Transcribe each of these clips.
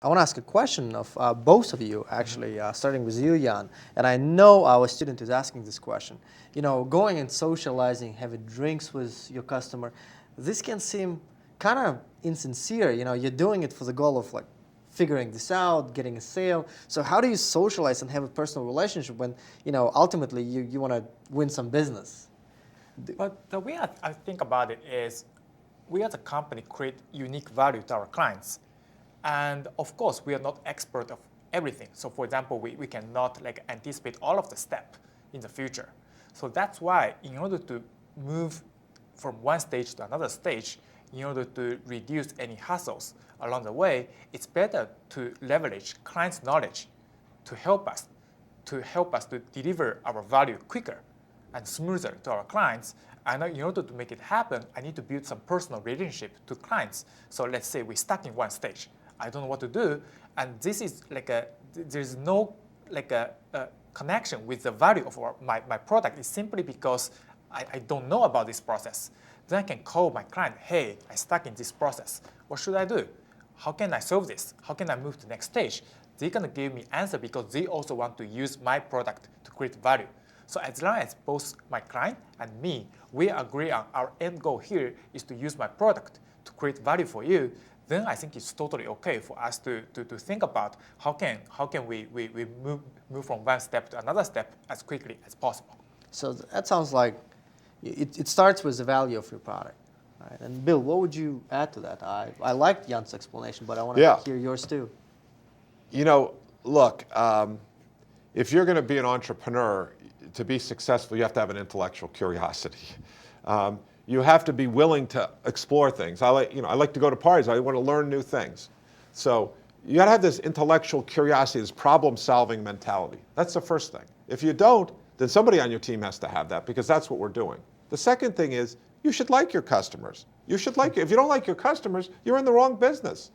I want to ask a question of both of you, actually, starting with you, Jan. And I know our student is asking this question. You know, going and socializing, having drinks with your customer, this can seem kind of insincere. You know, you're doing it for the goal of like figuring this out, getting a sale. So how do you socialize and have a personal relationship when, you know, ultimately you want to win some business? But the way I think about it is we as a company create unique value to our clients. And of course, we are not expert of everything. So for example, we cannot like anticipate all of the steps in the future. So that's why in order to move from one stage to another stage, in order to reduce any hassles along the way, it's better to leverage clients' knowledge to help us to deliver our value quicker and smoother to our clients. And in order to make it happen, I need to build some personal relationship to clients. So let's say we're stuck in one stage. I don't know what to do, and this is like there's no like a connection with the value of my product. It's simply because I don't know about this process. Then I can call my client, hey, I'm stuck in this process. What should I do? How can I solve this? How can I move to the next stage? They're gonna give me answer because they also want to use my product to create value. So as long as both my client and me, we agree on our end goal here is to use my product to create value for you, then I think it's totally okay for us to think about how can we move from one step to another step as quickly as possible. So that sounds like it starts with the value of your product. Right? And Bill, what would you add to that? I liked Jan's explanation, but I want to hear yours too. You know, look, if you're going to be an entrepreneur, to be successful, you have to have an intellectual curiosity. You have to be willing to explore things. I like to go to parties. I want to learn new things. So you got to have this intellectual curiosity, this problem-solving mentality. That's the first thing. If you don't, then somebody on your team has to have that because that's what we're doing. The second thing is you should like your customers. You should like it. If you don't like your customers, you're in the wrong business.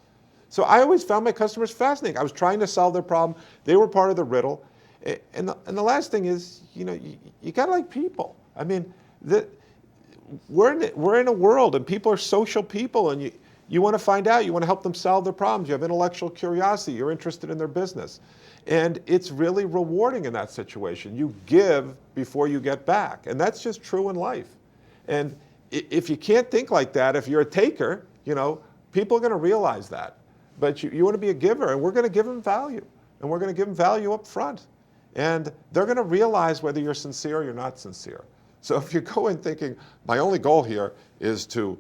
So I always found my customers fascinating. I was trying to solve their problem. They were part of the riddle. And the last thing is, you know, you got to like people. I mean, we're in a world and people are social people, and you want to find out, you want to help them solve their problems. You have intellectual curiosity. You're interested in their business. And it's really rewarding in that situation. You give before you get back. And that's just true in life. And if you can't think like that, if you're a taker, you know, people are going to realize that. But you want to be a giver, and we're going to give them value. And we're going to give them value up front. And they're going to realize whether you're sincere or you're not sincere. So if you go in thinking, my only goal here is to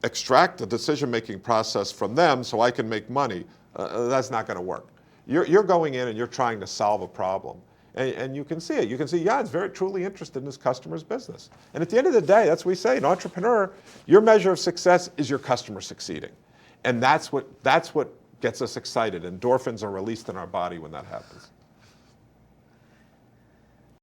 extract the decision-making process from them so I can make money, that's not going to work. You're going in and you're trying to solve a problem. And you can see it. You can see, yeah, it's very truly interested in his customer's business. And at the end of the day, that's what we say, an entrepreneur, your measure of success is your customer succeeding. And that's what gets us excited. Endorphins are released in our body when that happens.